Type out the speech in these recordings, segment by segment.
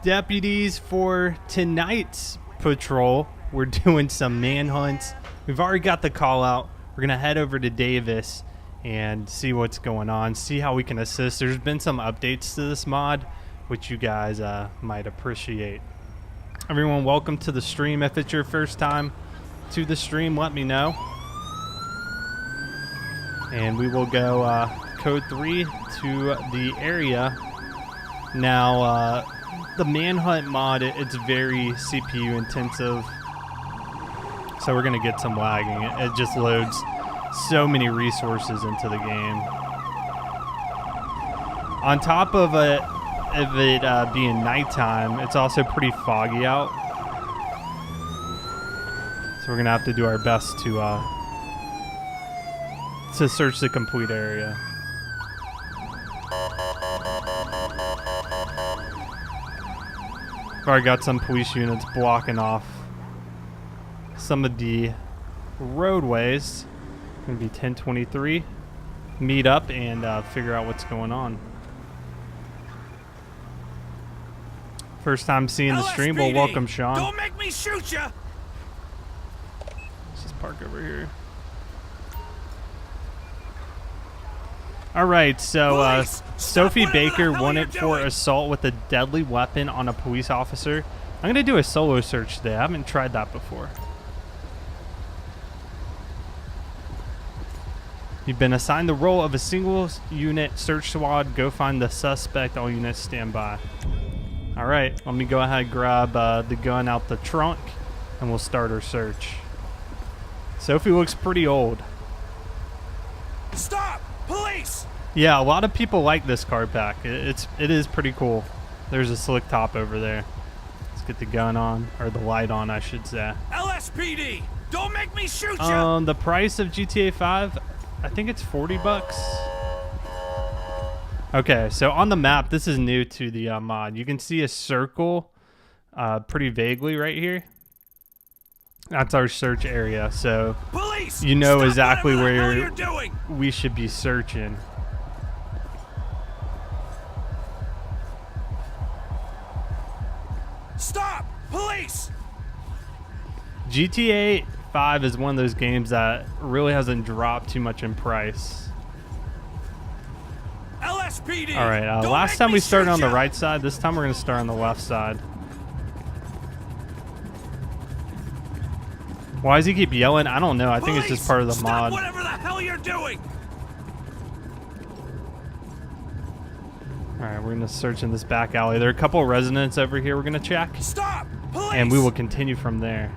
deputies for tonight's patrol. We're doing some manhunts. We've already got the call out. We're going to head over to Davis and see what's going on, see how we can assist. There's been some updates to this mod, which you guys might appreciate. Everyone, welcome to the stream. If it's your first time to the stream, let me know. And we will go code 3 to the area. Now, the manhunt mod, it's very CPU intensive. So we're going to get some lagging. It just loads so many resources into the game. On top of it being nighttime, it's also pretty foggy out. So we're going to have to do our best to search the complete area. I've already got some police units blocking off some of the roadways. Gonna be 1023. Meet up and figure out what's going on. First time seeing the stream. Well, welcome, Sean. Don't make me shoot ya. Let's just park over here. All right, so Sophie Baker wanted for assault with a deadly weapon on a police officer. I'm going to do a solo search today. I haven't tried that before. You've been assigned the role of a single unit search squad. Go find the suspect. All units stand by. All right, let me go ahead and grab the gun out the trunk, and we'll start our search. Sophie looks pretty old. Stop! Police! Yeah, a lot of people like this card pack. It is pretty cool. There's a slick top over there. Let's get the gun on, or the light on, I should say. LSPD! Don't make me shoot you! The price of GTA 5, I think it's 40 bucks. Okay, so on the map, this is new to the mod. You can see a circle pretty vaguely right here. That's our search area, so Police, you know exactly where we should be searching. Stop! Police! GTA 5 is one of those games that really hasn't dropped too much in price. LSPD! All right, last time we started on the right side. This time we're going to start on the left side. Why does he keep yelling? I don't know. I think it's just part of the mod. Stop whatever the hell you're doing! All right, we're going to search in this back alley. There are a couple of residents over here we're going to check. Stop! Police! And we will continue from there.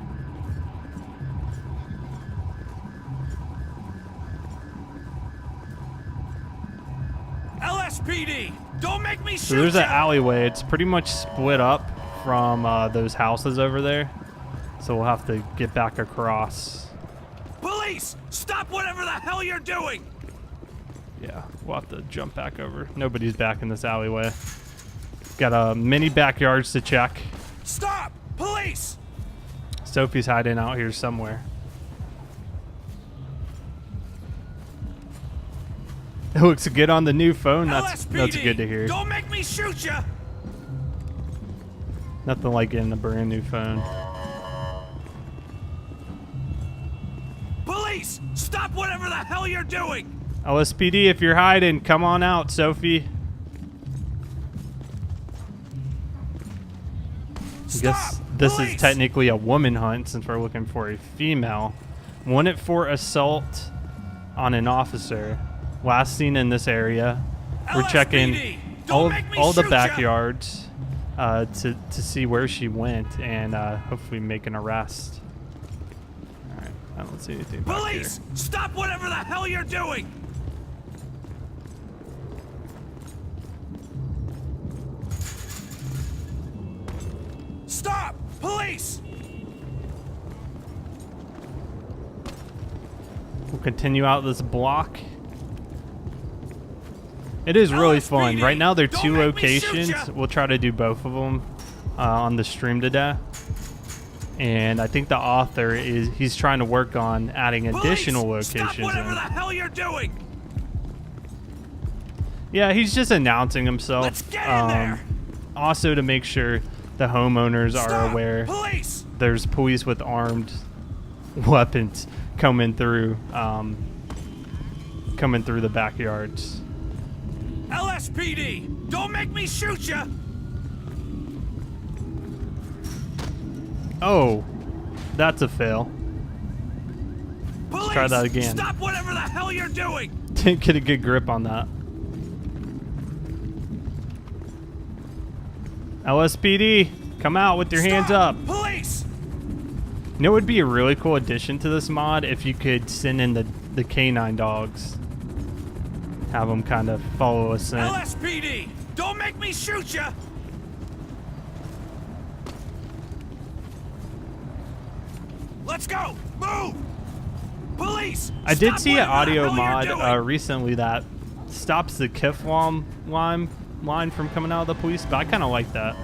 LSPD! Don't make me shoot So there's an you! alleyway. It's pretty much split up from those houses over there. So we'll have to get back across. Police! Stop whatever the hell you're doing! Yeah, we'll have to jump back over. Nobody's back in this alleyway. Got many backyards to check. Stop! Police! Sophie's hiding out here somewhere. It looks good on the new phone. That's good to hear. Don't make me shoot you! Nothing like getting a brand new phone. Police! Stop whatever the hell you're doing! LSPD, if you're hiding, come on out, Sophie. I guess this is technically a woman hunt since we're looking for a female. Wanted for assault on an officer. Last seen in this area. We're checking all the backyards to see where she went and hopefully make an arrest. All right, I don't see anything back here. Police! Stop whatever the hell you're doing! Stop! Police! We'll continue out this block. It is really fun. Right now there are 2 locations. We'll try to do both of them on the stream today. And I think the author he's trying to work on adding additional locations. Stop whatever the hell you're doing! Yeah, he's just announcing himself. Let's get in there. Also to make sure the homeowners are aware Police! there's police with armed weapons coming through the backyards. LSPD! Don't make me shoot you! Oh, that's a fail. Police! Let's try that again. Stop whatever the hell you're doing! Didn't get a good grip on that. LSPD, come out with your hands up. Police! You know, it would be a really cool addition to this mod if you could send in the canine dogs. Have them kind of follow a scent. LSPD! Don't make me shoot you! Let's go! Move! Police! I did Stop see an whatever the audio hell mod you're doing! recently that stops the KIF line from coming out of the police, but I kind of like that.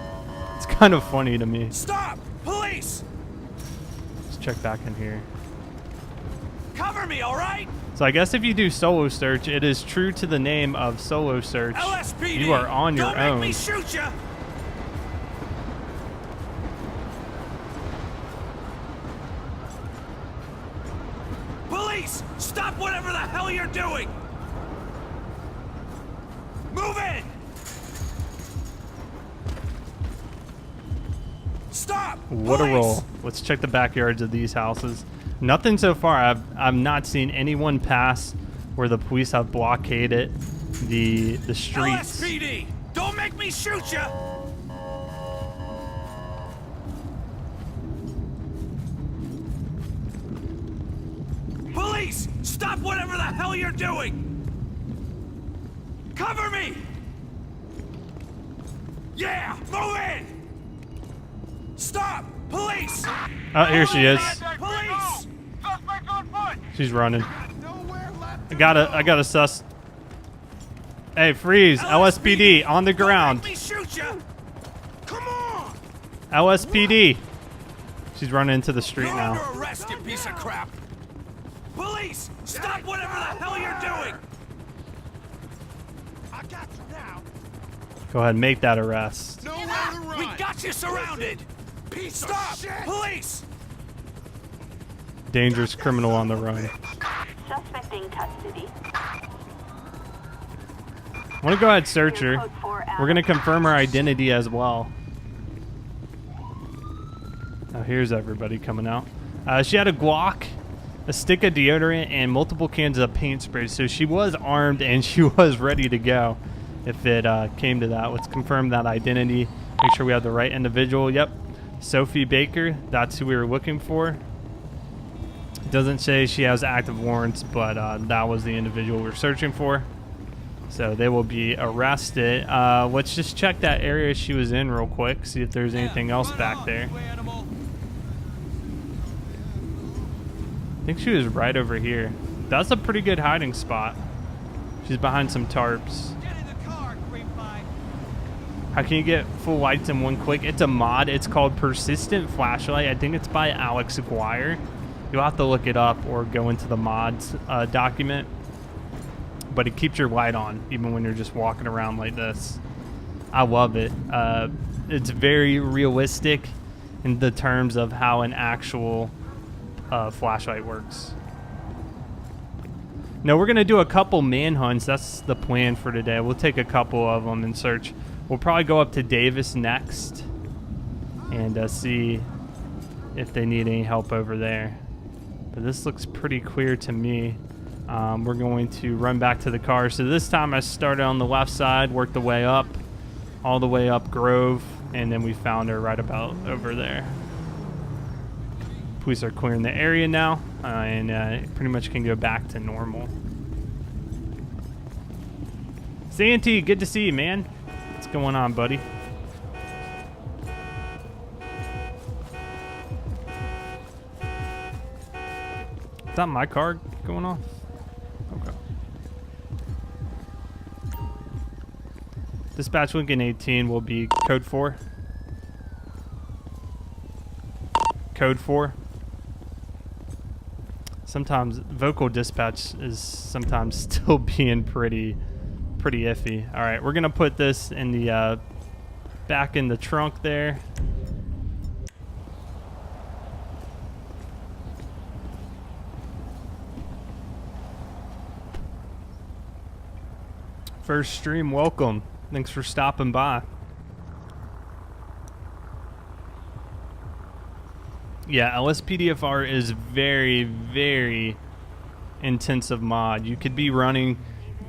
It's kind of funny to me. Stop! Police! Let's check back in here. Cover me, all right? So I guess if you do solo search, it is true to the name of solo search. LSPD! You are on your Don't own. make me shoot you! Police! Stop whatever the hell you're doing! Move in! Stop! What a Police! roll. Let's check the backyards of these houses. Nothing so far. I've not seen anyone pass where the police have blockaded the streets. LSPD! Don't make me shoot you! Police! Stop whatever the hell you're doing! Cover me! Yeah! Move in! Stop! Police! Oh, here she is. Police! She's running. I got a sus. Hey, freeze! LSPD on the ground. Don't make me shoot you! Come on! LSPD. She's running into the street You're now. under arrest, you piece of crap! Police! Stop whatever the hell you're doing! I got you now. Go ahead and make that arrest. Nowhere to run. We got you surrounded! Stop! Police! Dangerous criminal on the run. Suspect in custody. I want to go ahead and search her. We're going to confirm her identity as well. Now here's everybody coming out. She had a Glock, a stick of deodorant, and multiple cans of paint spray. So she was armed and she was ready to go if it came to that. Let's confirm that identity. Make sure we have the right individual. Yep. Sophie Baker. That's who we were looking for. It doesn't say she has active warrants, but that was the individual we're searching for. So they will be arrested. Let's just check that area she was in real quick, see if there's anything else back there. I think she was right over here. That's a pretty good hiding spot. She's behind some tarps. How can you get full lights in one click? It's a mod. It's called Persistent Flashlight. I think it's by Alex Aguirre. You'll have to look it up or go into the mods document. But it keeps your light on even when you're just walking around like this. I love it. It's very realistic in the terms of how an actual flashlight works. Now we're going to do a couple manhunts. That's the plan for today. We'll take a couple of them and search. We'll probably go up to Davis next and see if they need any help over there. But this looks pretty clear to me. We're going to run back to the car. So this time I started on the left side, worked the way up, all the way up Grove, and then we found her right about over there. Police are clearing the area now, and pretty much can go back to normal. Santy, good to see you, man. What's going on, buddy? Is that my car going off? Okay. Dispatch Lincoln 18 will be code 4. Code 4. Sometimes vocal dispatch is sometimes still being pretty iffy. All right, we're gonna put this in the back in the trunk there. First stream, welcome. Thanks for stopping by. Yeah, LSPDFR is very, very intensive mod. You could be running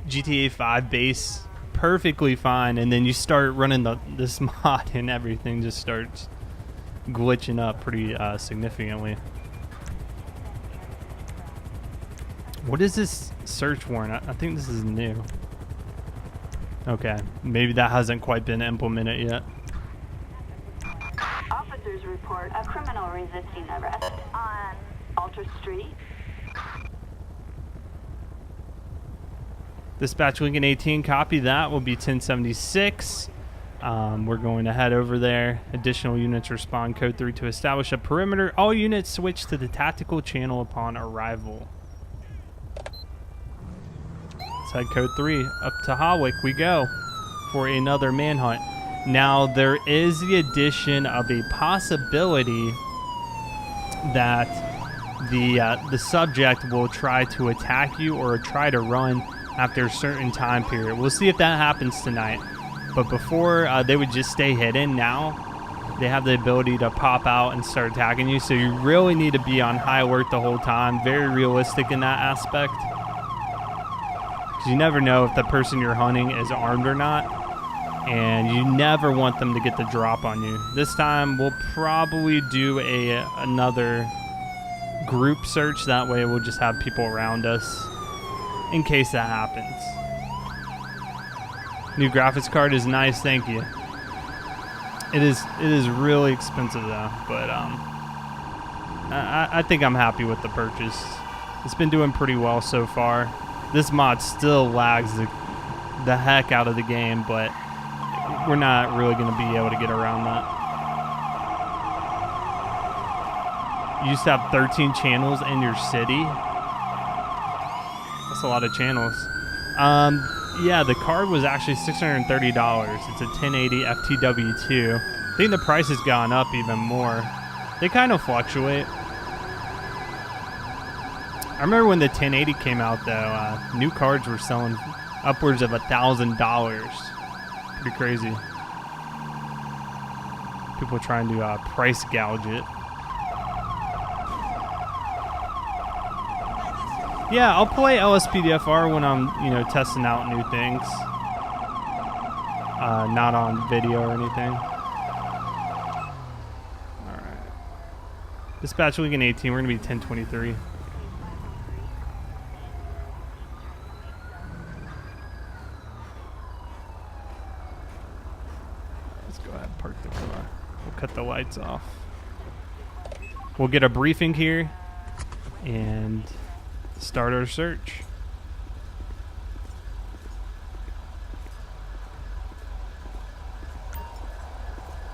GTA 5 base perfectly fine, and then you start running this mod and everything just starts glitching up pretty significantly. What is this search warrant? I think this is new. Okay, maybe that hasn't quite been implemented yet. Officers report a criminal resisting arrest on Alter Street. Dispatch Lincoln 18, copy that. Will be 1076. We're going to head over there. Additional units respond code 3 to establish a perimeter. All units switch to the tactical channel upon arrival. Let's head code 3 up to Hawick we go for another manhunt. Now there is the addition of a possibility that the subject will try to attack you or try to run after a certain time period. We'll see if that happens tonight. But before, they would just stay hidden. Now they have the ability to pop out and start attacking you. So you really need to be on high alert the whole time. Very realistic in that aspect. Because you never know if the person you're hunting is armed or not. And you never want them to get the drop on you. This time we'll probably do another group search. That way we'll just have people around us in case that happens. New graphics card is nice, thank you. It is really expensive though, but I think I'm happy with the purchase. It's been doing pretty well so far. This mod still lags the heck out of the game, but we're not really going to be able to get around that. You used to have 13 channels in your city. That's a lot of channels. Yeah, the card was actually $630. It's a 1080 FTW2. I think the price has gone up even more. They kind of fluctuate. I remember when the 1080 came out though, new cards were selling upwards of $1,000. Pretty crazy. People trying to price gouge it. Yeah, I'll play LSPDFR when I'm, testing out new things. Not on video or anything. Alright. Dispatch Lincoln 18, we're going to be 1023. Let's go ahead and park the car. We'll cut the lights off. We'll get a briefing here and start our search.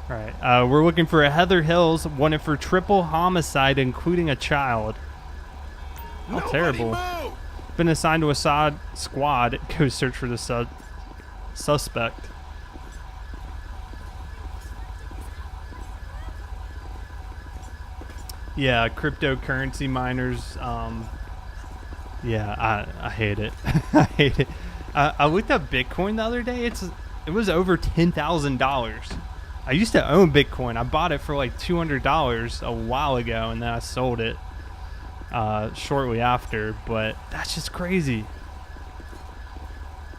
All right, we're looking for a Heather Hills, wanted for triple homicide, including a child. How terrible. Move! Been assigned to a squad. Go search for the suspect. Yeah, cryptocurrency miners. Yeah, I hate it. I hate it. I looked up Bitcoin the other day. It was over $10,000. I used to own Bitcoin. I bought it for like $200 a while ago, and then I sold it shortly after. But that's just crazy.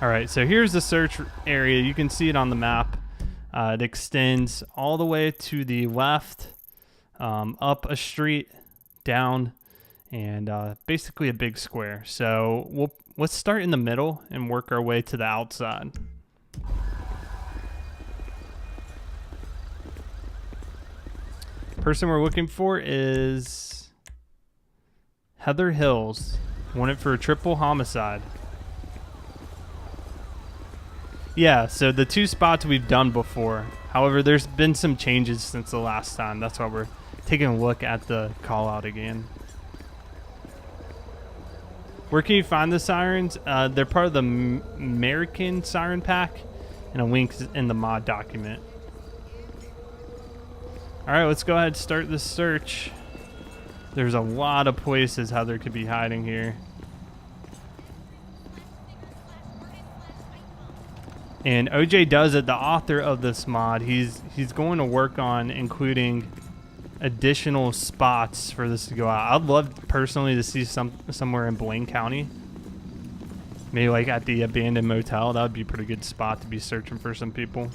All right, so here's the search area. You can see it on the map. It extends all the way to the left, up a street, down, and basically a big square. So let's start in the middle and work our way to the outside. Person we're looking for is Heather Hills, wanted for a triple homicide. Yeah, so the two spots we've done before. However, there's been some changes since the last time. That's why we're taking a look at the call out again. Where can you find the sirens? They're part of the American Siren Pack, and a link in the mod document. All right, let's go ahead and start the search. There's a lot of places Heather could be hiding here. And OJ Does It, the author of this mod, he's going to work on including additional spots for this to go out. I'd love personally to see somewhere in Blaine County. Maybe like at the abandoned motel. That would be a pretty good spot to be searching for some people.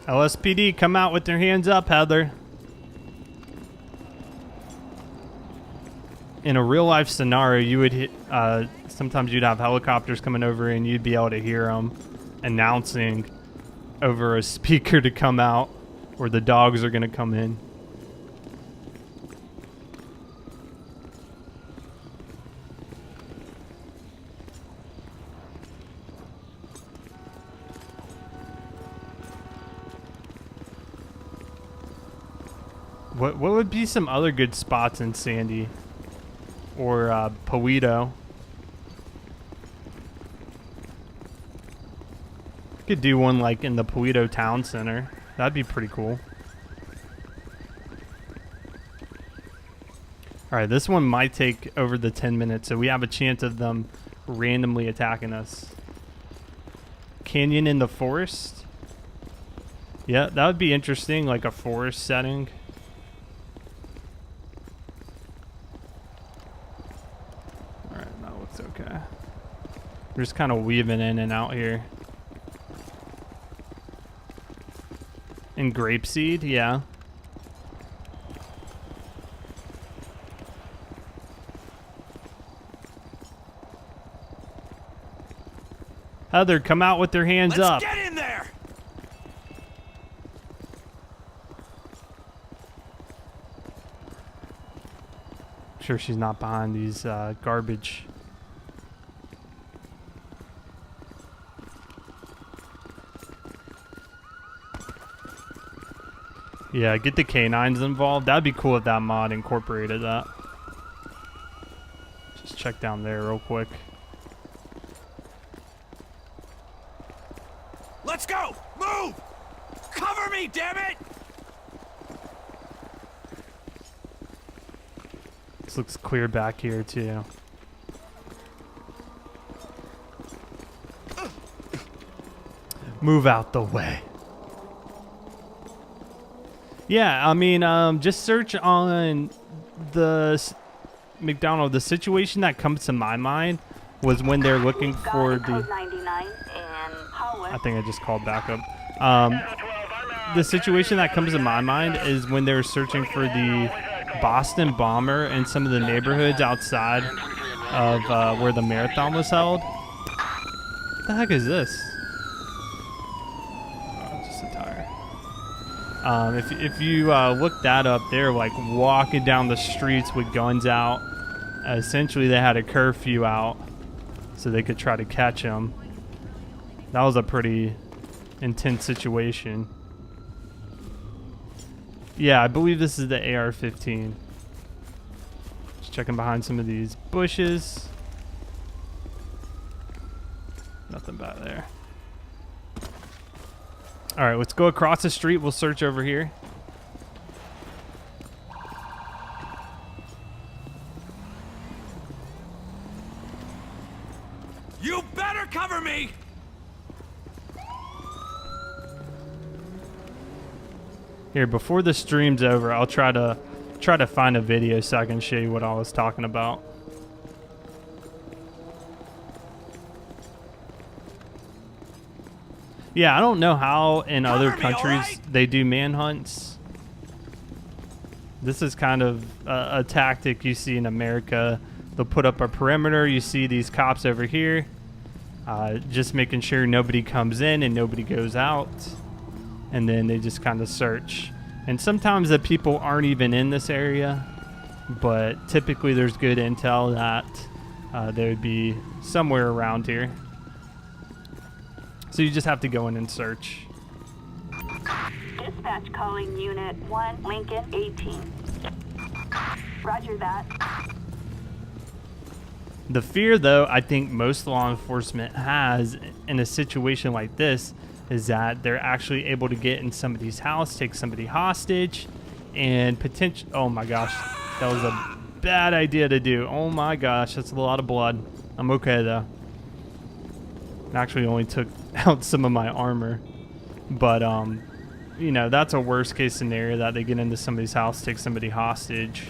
LSPD, come out with their hands up, Heather. In a real life scenario, you would hit, sometimes you'd have helicopters coming over and you'd be able to hear them announcing over a speaker to come out, or the dogs are going to come in. What would be some other good spots in Sandy or Paleto? Could do one like in the Paleto Town Center. That'd be pretty cool. All right, this one might take over the 10 minutes, so we have a chance of them randomly attacking us. Canyon in the forest? Yeah, that would be interesting, like a forest setting. Okay. We're just kind of weaving in and out here. And grapeseed, yeah. Heather, come out with their hands up. Let's get in there. Sure she's not behind these garbage. Yeah, get the canines involved. That'd be cool if that mod incorporated that. Just check down there real quick. Let's go! Move! Cover me, damn it! This looks clear back here too. Move out the way. Yeah, I mean, just search on the McDonald. The situation that comes to my mind was when they're looking for the... I think I just called backup. The situation that comes to my mind is when they're searching for the Boston bomber in some of the neighborhoods outside of where the marathon was held. What the heck is this? If you look that up, they're like walking down the streets with guns out. Essentially, they had a curfew out so they could try to catch him. That was a pretty intense situation. Yeah, I believe this is the AR-15. Just checking behind some of these bushes. Nothing back there. All right, let's go across the street. We'll search over here. You better cover me! Here, before the stream's over, I'll try to find a video so I can show you what I was talking about. Yeah, I don't know how in other countries they do manhunts. This is kind of a tactic you see in America. They'll put up a perimeter. You see these cops over here, just making sure nobody comes in and nobody goes out. And then they just kind of search. And sometimes the people aren't even in this area, but typically there's good intel that they would be somewhere around here. So you just have to go in and search. Dispatch calling Unit 1, Lincoln 18. Roger that. The fear, though, I think most law enforcement has in a situation like this is that they're actually able to get in somebody's house, take somebody hostage, and potential. Oh my gosh, that was a bad idea to do. Oh my gosh, that's a lot of blood. I'm okay though. It actually only took out some of my armor, but you know, that's a worst case scenario, that they get into somebody's house, take somebody hostage.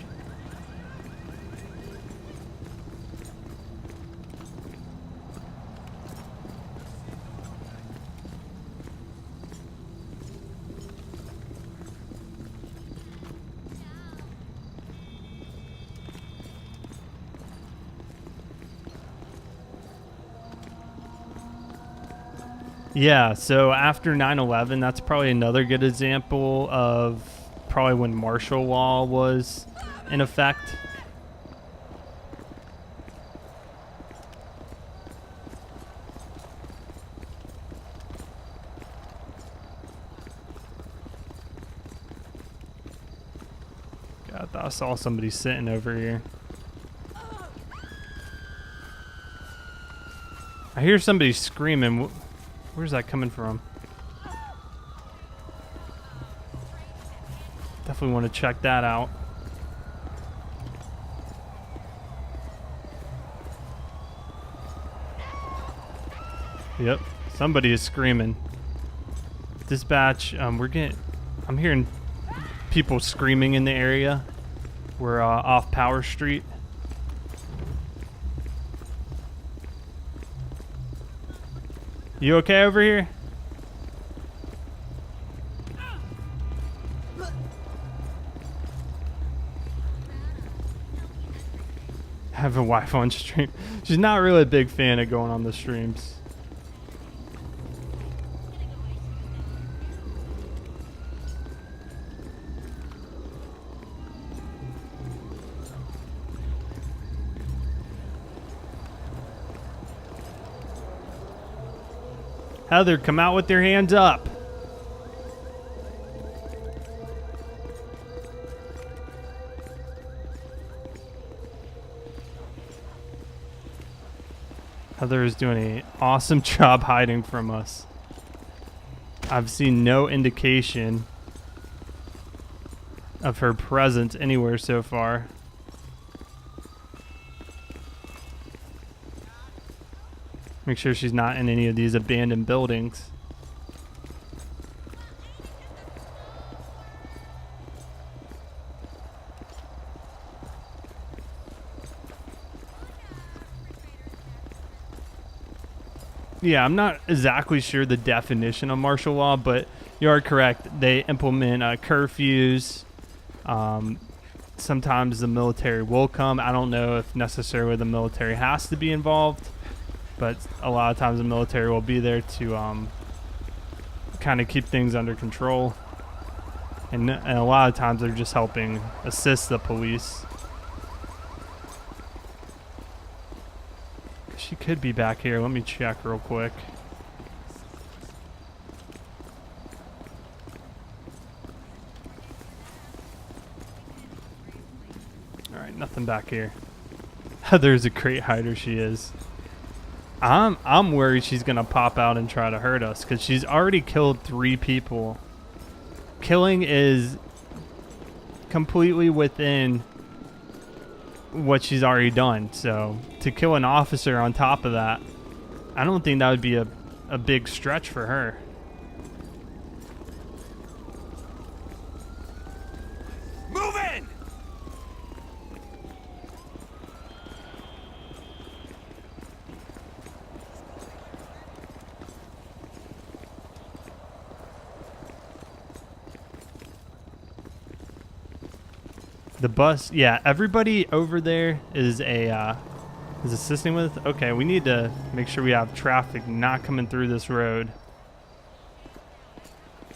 Yeah, so after 9/11, that's probably another good example of probably when martial law was in effect. God, I thought I saw somebody sitting over here. I hear somebody screaming. Where's that coming from? Definitely want to check that out. Yep, somebody is screaming. Dispatch, I'm hearing people screaming in the area. We're off Power Street. You okay over here? Have a wife on stream. She's not really a big fan of going on the streams. Heather, come out with your hands up. Heather is doing an awesome job hiding from us. I've seen no indication of her presence anywhere so far. Make sure she's not in any of these abandoned buildings. Yeah, I'm not exactly sure the definition of martial law, but you are correct. They implement curfews. Sometimes the military will come. I don't know if necessarily the military has to be involved, but a lot of times the military will be there to kind of keep things under control. And a lot of times they're just helping assist the police. She could be back here. Let me check real quick. Alright, nothing back here. There's a great hider she is. I'm worried she's gonna pop out and try to hurt us, because she's already killed 3 people. Killing is completely within what she's already done. So to kill an officer on top of that, I don't think that would be a big stretch for her. Move in! The bus, yeah, everybody over there is is assisting with. Okay, we need to make sure we have traffic not coming through this road.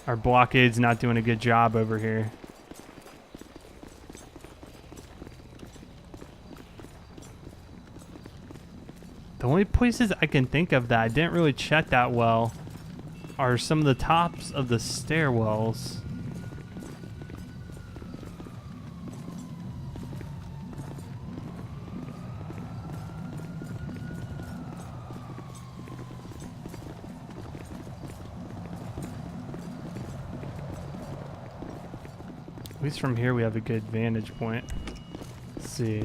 Our blockade's not doing a good job over here. The only places I can think of that I didn't really check that well are some of the tops of the stairwells. At least from here we have a good vantage point. Let's see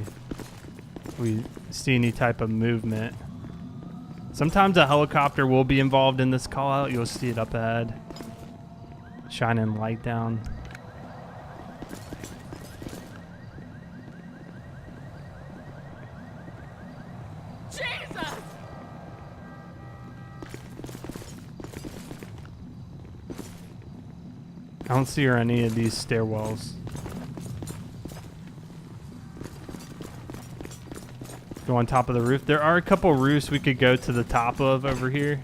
if we see any type of movement. Sometimes a helicopter will be involved in this call out. You'll see it up ahead, shining light down. Jesus! I don't see her on any of these stairwells. Go on top of the roof. There are a couple roofs we could go to the top of over here.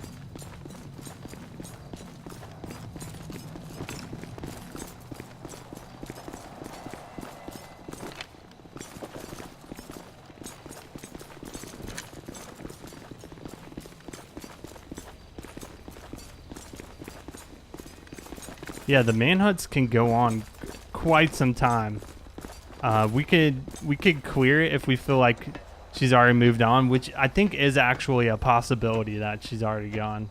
Yeah, the manhunts can go on quite some time. We could clear it if we feel like she's already moved on, which I think is actually a possibility that she's already gone.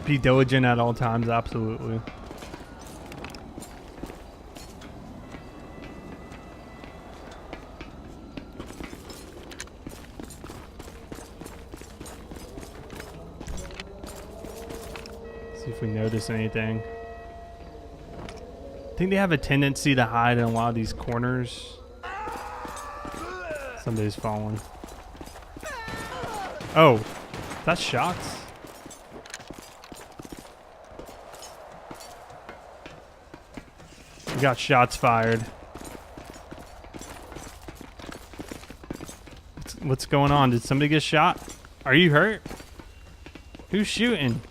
Be diligent at all times, absolutely. See if we notice anything. I think they have a tendency to hide in a lot of these corners. Somebody's falling. Oh, that's shots. We got shots fired. What's going on? Did somebody get shot? Are you hurt? Who's shooting?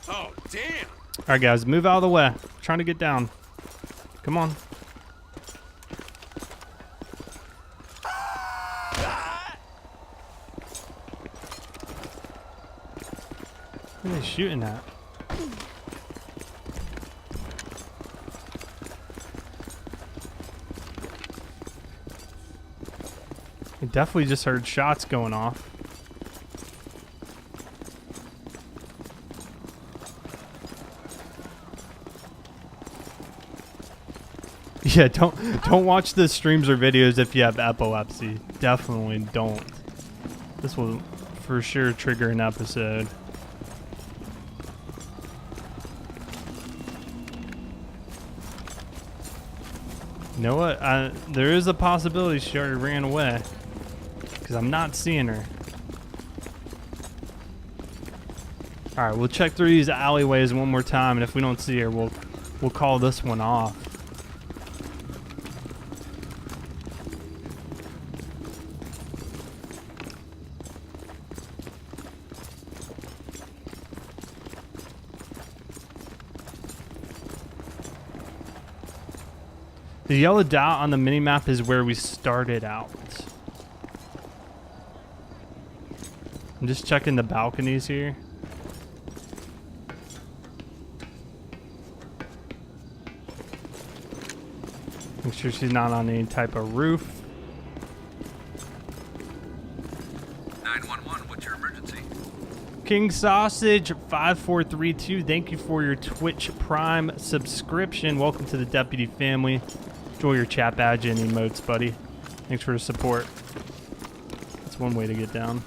Oh, damn! All right, guys, move out of the way. I'm trying to get down. Come on. Who are they shooting at? We definitely just heard shots going off. Yeah, don't watch the streams or videos if you have epilepsy. Definitely don't. This will for sure trigger an episode. You know what? There is a possibility she already ran away, because I'm not seeing her. All right, we'll check through these alleyways one more time, and if we don't see her, we'll call this one off. The yellow dot on the minimap is where we started out. I'm just checking the balconies here. Make sure she's not on any type of roof. 911, what's your emergency? King Sausage 5432, thank you for your Twitch Prime subscription. Welcome to the Deputy family. Enjoy your chat badge and emotes, buddy. Thanks for the support. That's one way to get down.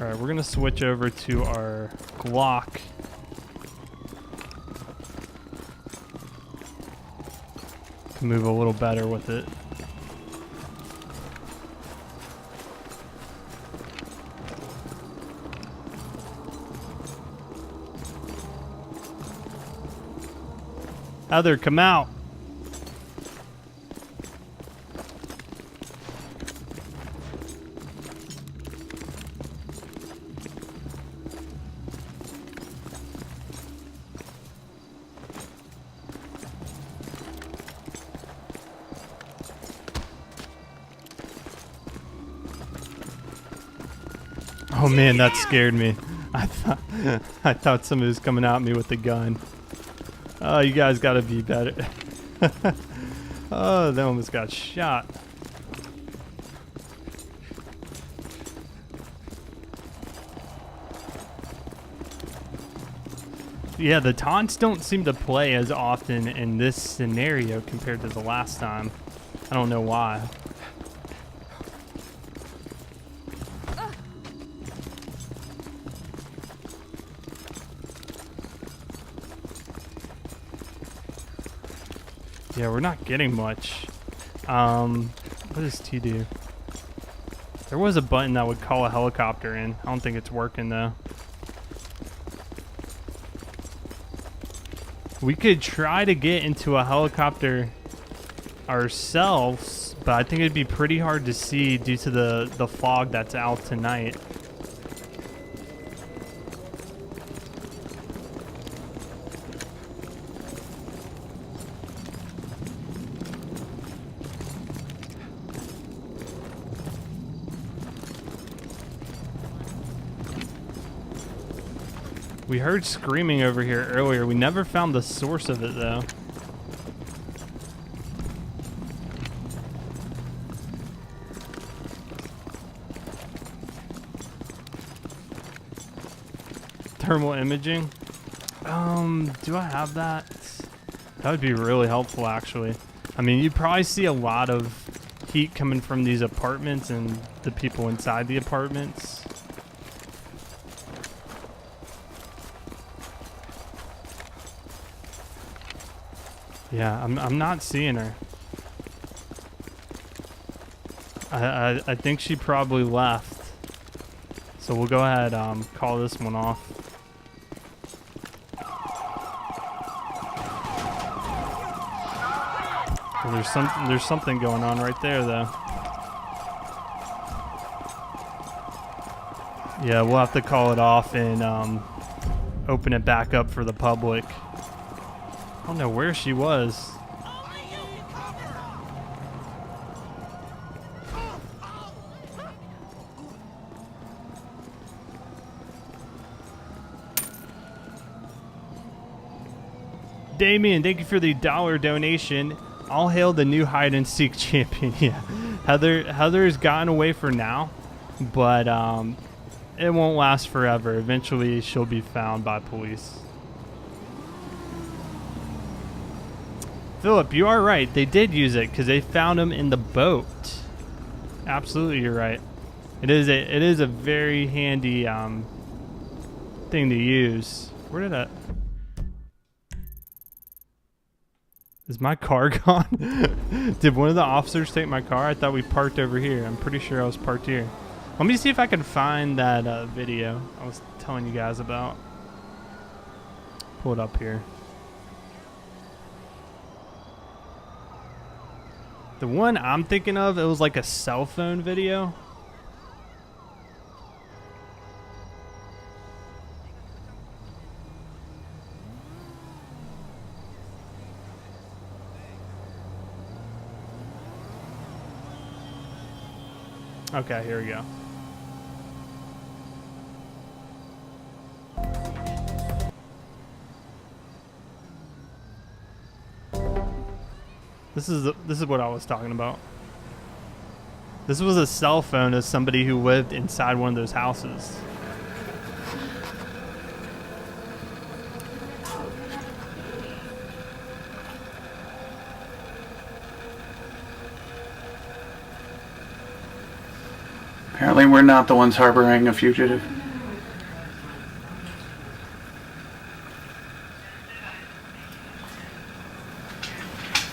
All right, we're gonna switch over to our Glock. Can move a little better with it. Heather, come out. Oh man, that scared me. I thought somebody was coming at me with a gun. Oh, you guys gotta be better. Oh, they almost got shot. Yeah, the taunts don't seem to play as often in this scenario compared to the last time. I don't know why. Yeah, we're not getting much. What does T do? There was a button that would call a helicopter in. I don't think it's working though. We could try to get into a helicopter ourselves, but I think it'd be pretty hard to see due to the fog that's out tonight. We heard screaming over here earlier. We never found the source of it though. Thermal imaging. Do I have that? That would be really helpful actually. I mean, you probably see a lot of heat coming from these apartments and the people inside the apartments. Yeah, I'm not seeing her. I think she probably left. So we'll go ahead call this one off. Well, there's something going on right there though. Yeah, we'll have to call it off and open it back up for the public. I don't know where she was. Damien, thank you for the $1 donation. All hail the new hide and seek champion. Yeah, Heather's gotten away for now, but it won't last forever. Eventually, she'll be found by police. Philip, you are right. They did use it because they found him in the boat. Absolutely, you're right. It is a very handy thing to use. Where did I? Is my car gone? Did one of the officers take my car? I thought we parked over here. I'm pretty sure I was parked here. Let me see if I can find that video I was telling you guys about. Pull it up here. The one I'm thinking of, it was like a cell phone video. Okay, here we go. This is what I was talking about. This was a cell phone of somebody who lived inside one of those houses. Apparently we're not the ones harboring a fugitive.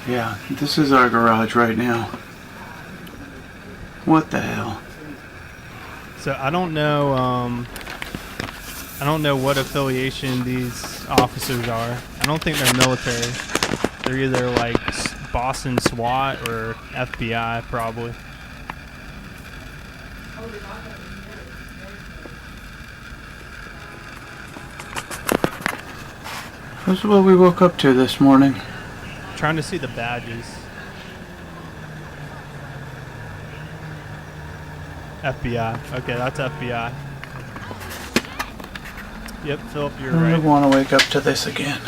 Yeah, this is our garage right now. What the hell? So I don't know what affiliation these officers are. I don't think they're military. They're either like Boston SWAT or FBI probably. This is what we woke up to this morning. Trying to see the badges. FBI. Okay, that's FBI. Yep, Philip, you're I don't right. want to wake up to this again.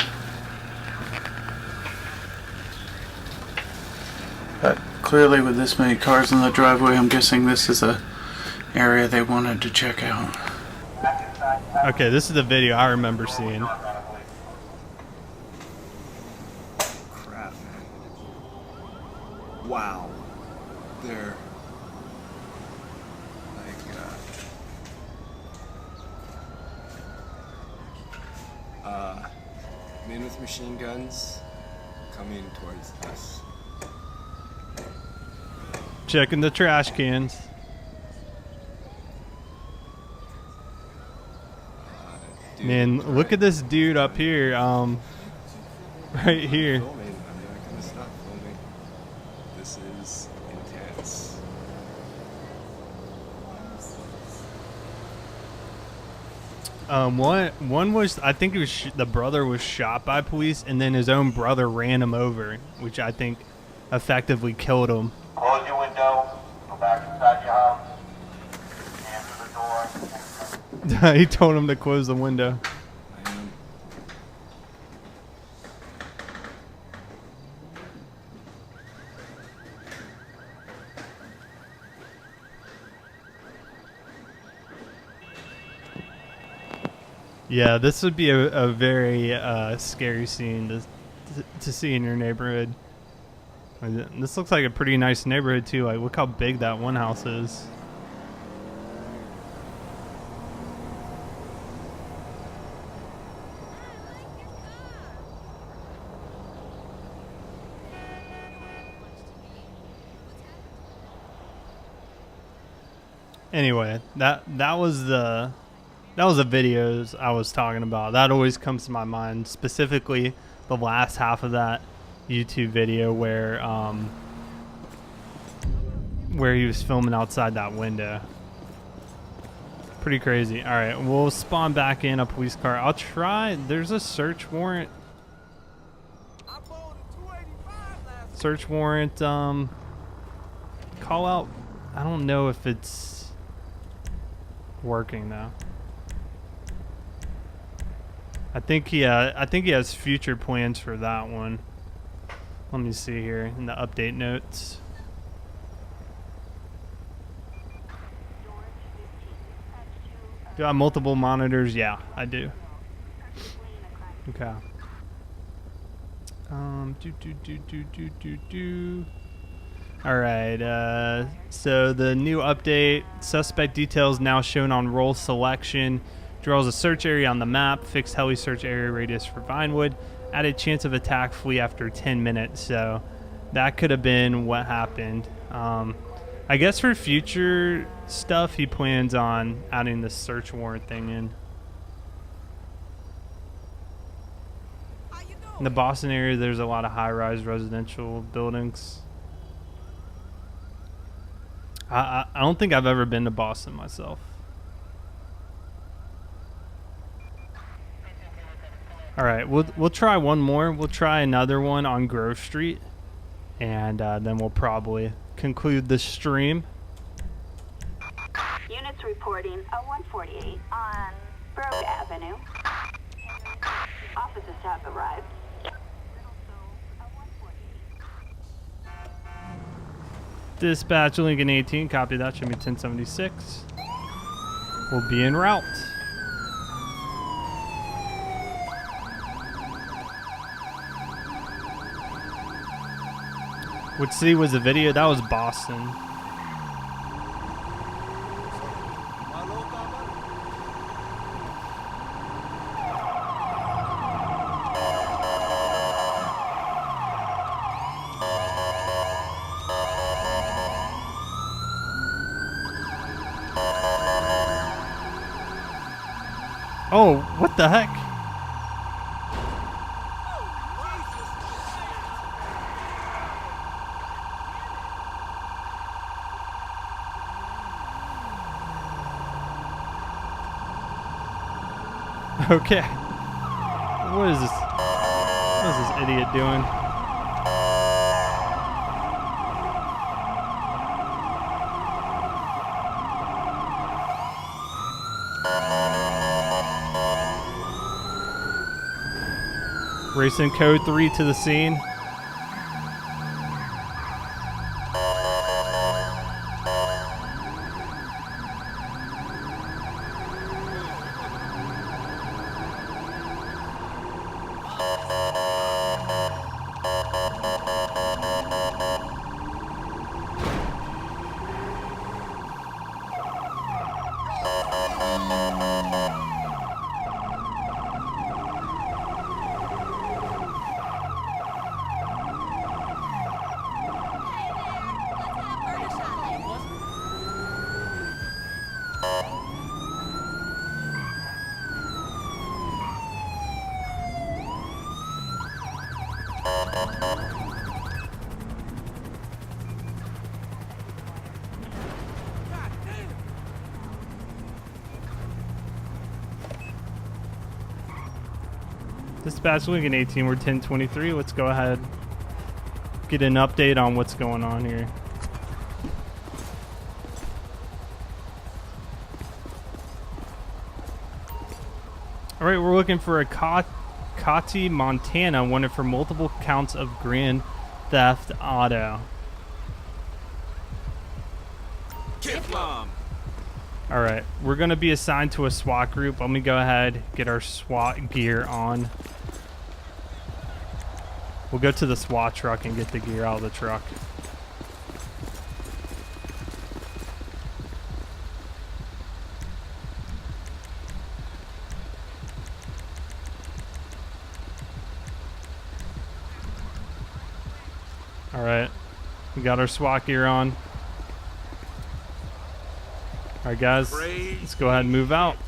But clearly with this many cars in the driveway, I'm guessing this is a area they wanted to check out. Okay, this is the video I remember seeing. Crap. Wow. They're like men with machine guns coming towards us. Checking the trash cans. Dude, Man, look at this dude up here. Right here. filming. I'm not gonna stop filming. This is intense. One was, I think it was the brother was shot by police, and then his own brother ran him over, which I think effectively killed him. Close your window, go back inside your house, answer the door. He told him to close the window. I am. Yeah, this would be a very scary scene to see in your neighborhood. This looks like a pretty nice neighborhood too. Like, look how big that one house is. Anyway, that was the videos I was talking about. That always comes to my mind, specifically the last half of that YouTube video where he was filming outside that window. Pretty crazy. All right, we'll spawn back in a police car. I'll try. There's a search warrant. Search warrant. Call out. I don't know if it's working though. I think he has future plans for that one. Let me see here in the update notes. Do I have multiple monitors? Yeah, I do. Okay. All right. So the new update: suspect details now shown on role selection. Draws a search area on the map. Fixed heli search area radius for Vinewood. Added chance of attack flee after 10 minutes. So that could have been what happened. I guess for future stuff, he plans on adding the search warrant thing in. In the Boston area, there's a lot of high-rise residential buildings. I don't think I've ever been to Boston myself. All right, we'll try one more. We'll try another one on Grove Street, and then we'll probably conclude the stream. Units reporting a 148 on Broad Avenue. Officers have arrived. Dispatch Lincoln 18, copy that. Show me 1076. We'll be en route. Which city was the video? That was Boston. Oh, what the heck? Okay. What is this? What is this idiot doing? Racing code 3 to the scene. Dispatch Lincoln 18, we're 1023. Let's go ahead, get an update on what's going on here. All right, we're looking for a Cotty, Montana, wanted for multiple counts of grand theft auto. All right, we're going to be assigned to a SWAT group. Let me go ahead, get our SWAT gear on. We'll go to the SWAT truck and get the gear out of the truck. All right, we got our SWAT gear on. All right, guys, let's go ahead and move out.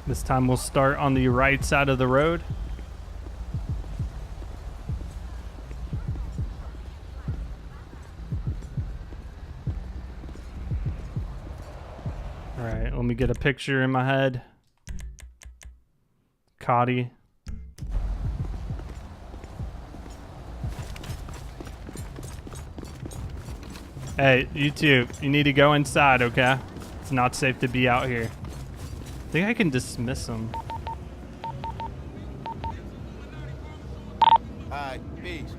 This time we'll start on the right side of the road. All right, let me get a picture in my head. Cotty. Hey, you two, you need to go inside, okay? It's not safe to be out here. I think I can dismiss them. Alright, peace.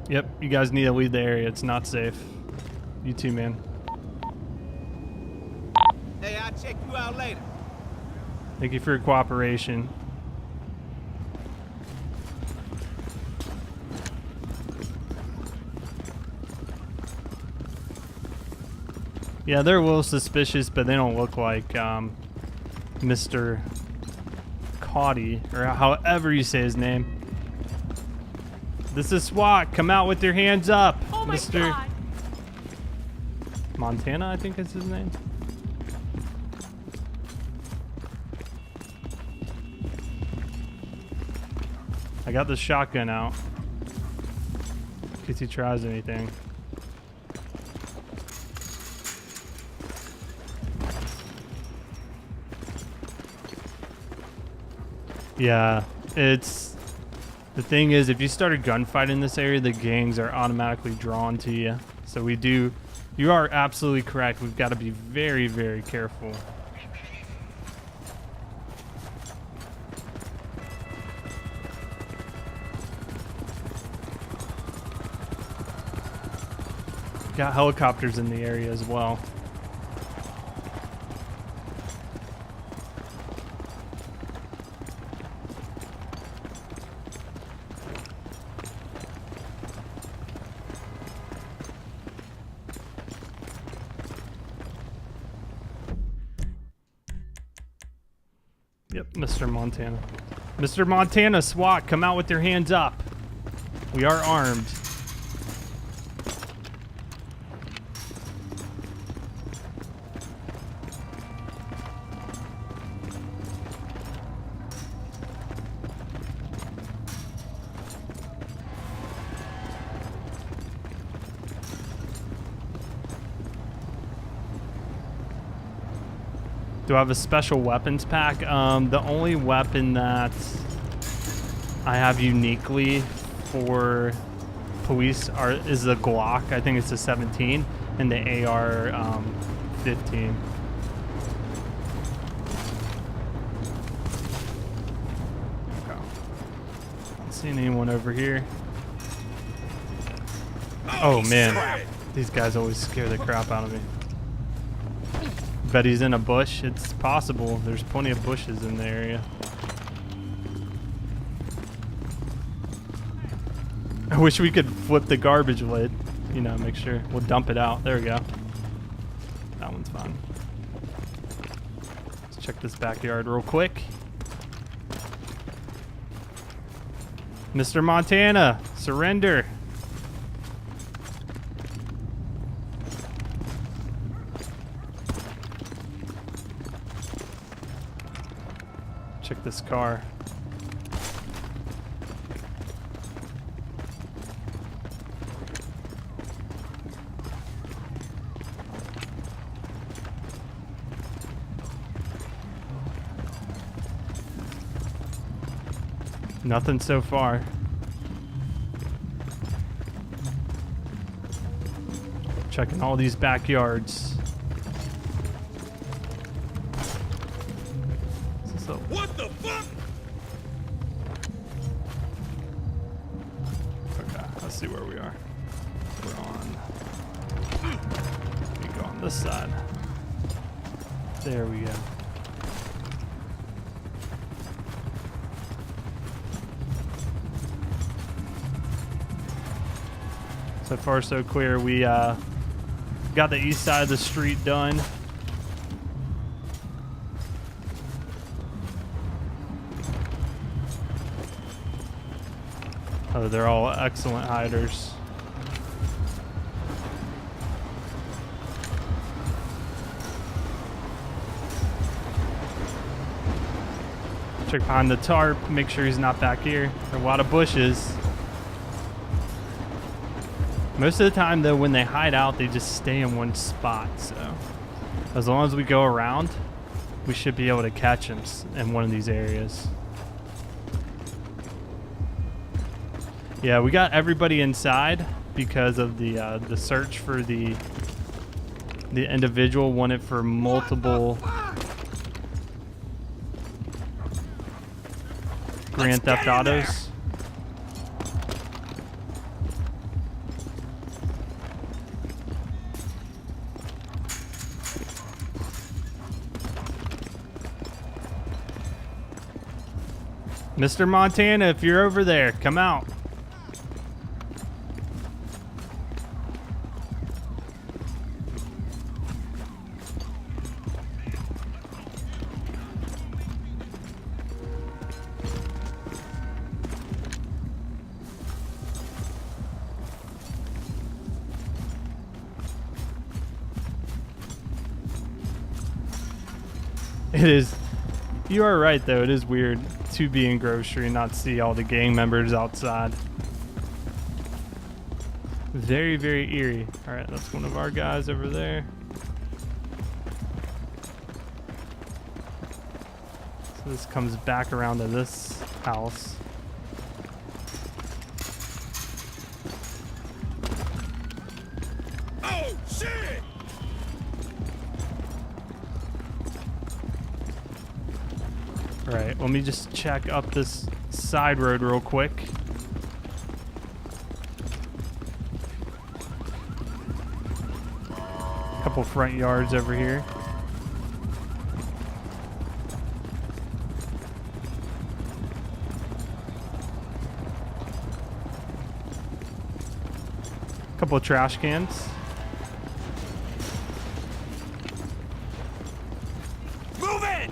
Yep, you guys need to leave the area. It's not safe. You too, man. Hey, I'll check you out later. Thank you for your cooperation. Yeah, they're a little suspicious, but they don't look like Mr. Cotty, or however you say his name. This is SWAT. Come out with your hands up, Oh my Mr. God. Montana, I think is his name. I got the shotgun out in case he tries anything. Yeah, it's the thing is, if you start a gunfight in this area, the gangs are automatically drawn to you. So you are absolutely correct. We've got to be very, very careful. Got helicopters in the area as well. Yep, Mr. Montana. Mr. Montana, SWAT, come out with your hands up. We are armed. Do I have a special weapons pack? The only weapon that I have uniquely for police is the Glock. I think it's a 17 and the AR 15. Seen anyone over here? Oh man, these guys always scare the crap out of me. Bet he's in a bush. It's possible. There's plenty of bushes in the area. I wish we could flip the garbage lid. You know, make sure we'll dump it out. There we go. That one's fine. Let's check this backyard real quick. Mr. Montana, surrender. Check this car. Nothing so far. Checking all these backyards. What the fuck? Okay, let's see where we are. We're on. We go on this side. There we go. So far, so clear. We got the east side of the street done. Oh, they're all excellent hiders. Check behind the tarp, make sure he's not back here. There are a lot of bushes. Most of the time, though, when they hide out, they just stay in one spot. So, as long as we go around, we should be able to catch them in one of these areas. Yeah, we got everybody inside because of the search for the individual wanted for multiple Grand Theft Autos. Mr. Montana, if you're over there, come out. It is. You are right, though. It is weird to be in Grove Street and not see all the gang members outside. Very, very eerie. All right, that's one of our guys over there. So this comes back around to this house. Oh, shit! All right, let me just check up this side road real quick. Couple front yards over here. Couple of trash cans. Move it!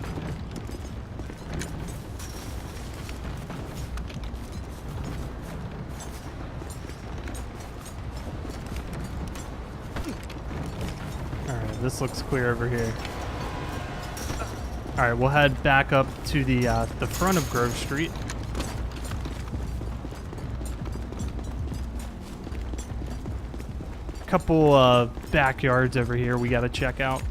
Alright, this looks clear over here. Alright, we'll head back up to the front of Grove Street. Couple backyards over here we gotta check out.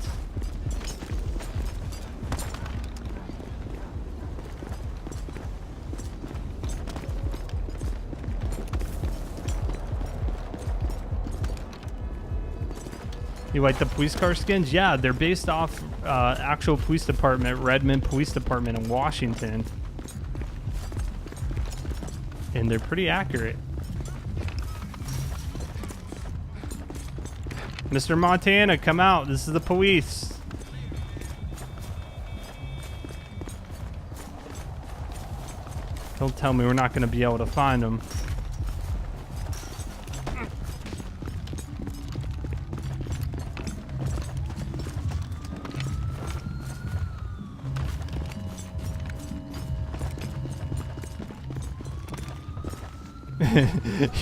You like the police car skins? Yeah, they're based off actual police department, Redmond Police Department in Washington. and they're pretty accurate. Mr. Montana, come out. This is the police. Don't tell me we're not going to be able to find them.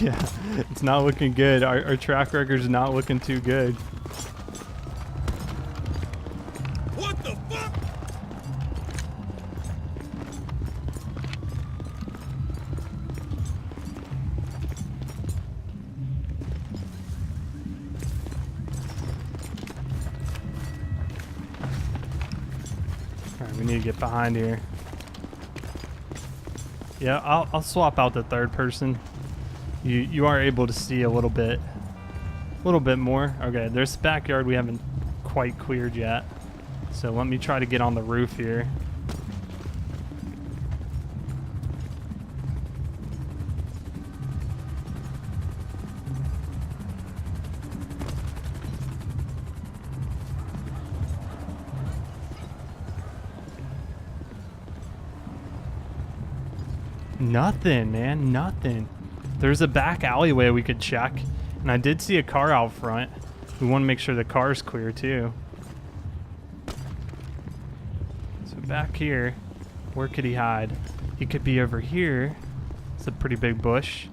Yeah, it's not looking good. Our track record's not looking too good. What the fuck? All right, we need to get behind here. Yeah, I'll swap out the third person. You are able to see a little bit more. Okay, there's the backyard we haven't quite cleared yet. So let me try to get on the roof here. Nothing, man, nothing. There's a back alleyway we could check, and I did see a car out front. We want to make sure the car's clear too. So back here, where could he hide? He could be over here. It's a pretty big bush.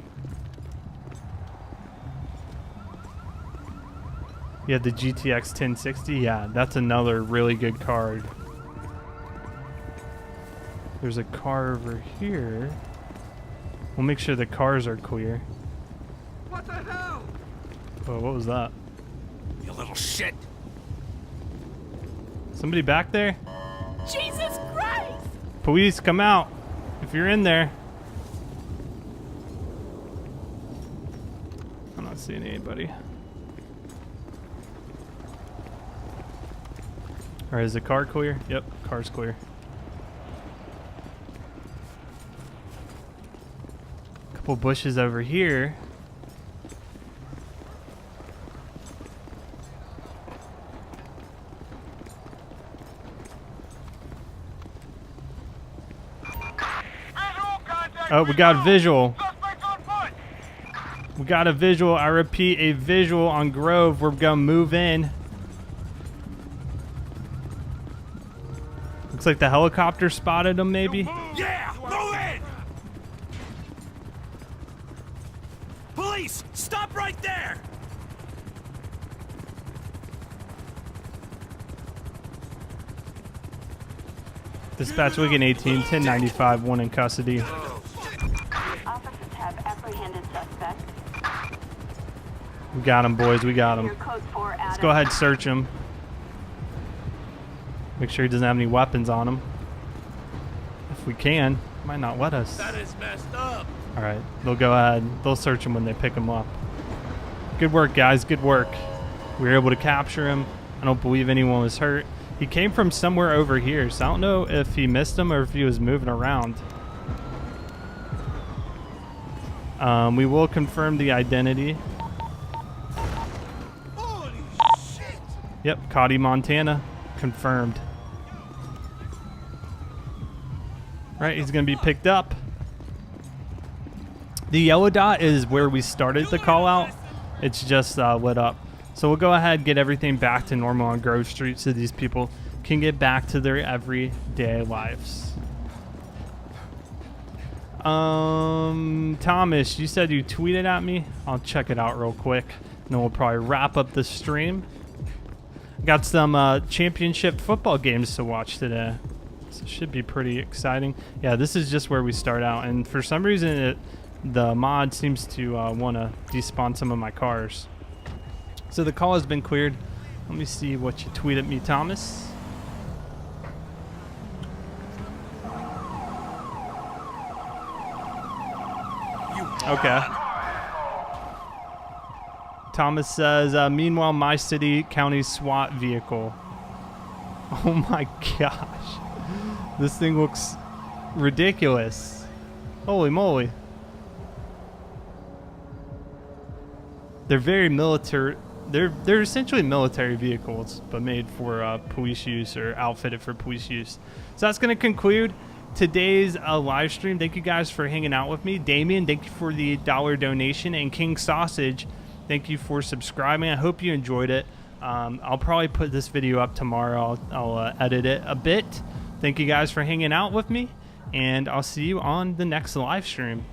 Yeah, the GTX 1060. Yeah, that's another really good card. There's a car over here. We'll make sure the cars are clear. What the hell? Oh, what was that? You little shit. Somebody back there? Jesus Christ! Police, come out. If you're in there. I'm not seeing anybody. Alright, is the car clear? Yep, car's clear. Couple bushes over here. Oh, we got a visual. We got a visual. I repeat, a visual on Grove. We're gonna move in. Looks like the helicopter spotted him, maybe. Yeah, move in! Police, stop right there! Dispatch Wigan 18, 1095, 1 in custody. Officers have apprehended suspect. We got him, boys. We got him. Your code 4 Let's go ahead and search him. Make sure he doesn't have any weapons on him. If we can, might not let us. That is messed up. All right, they'll go ahead. They'll search him when they pick him up. Good work, guys. Good work. We were able to capture him. I don't believe anyone was hurt. He came from somewhere over here, so I don't know if he missed him or if he was moving around. We will confirm the identity. Holy shit! Yep, Cody, Montana. Confirmed. Right, he's going to be picked up. The yellow dot is where we started the call out. It's just lit up. So we'll go ahead and get everything back to normal on Grove Street so these people can get back to their everyday lives. Thomas, you said you tweeted at me. I'll check it out real quick. And then we'll probably wrap up the stream. Got some championship football games to watch today. So it should be pretty exciting. Yeah, this is just where we start out. And for some reason, the mod seems to want to despawn some of my cars. So the call has been cleared. Let me see what you tweeted me, Thomas. Okay. Thomas says, meanwhile, my city county SWAT vehicle. Oh my gosh. This thing looks ridiculous. Holy moly. they're very military. They're essentially military vehicles, but made for police use or outfitted for police use. So that's going to conclude today's live stream. Thank you guys for hanging out with me. Damien, thank you for the $1 donation, and King Sausage, thank you for subscribing. I hope you enjoyed it. I'll probably put this video up tomorrow. I'll edit it a bit. Thank you guys for hanging out with me, and I'll see you on the next live stream.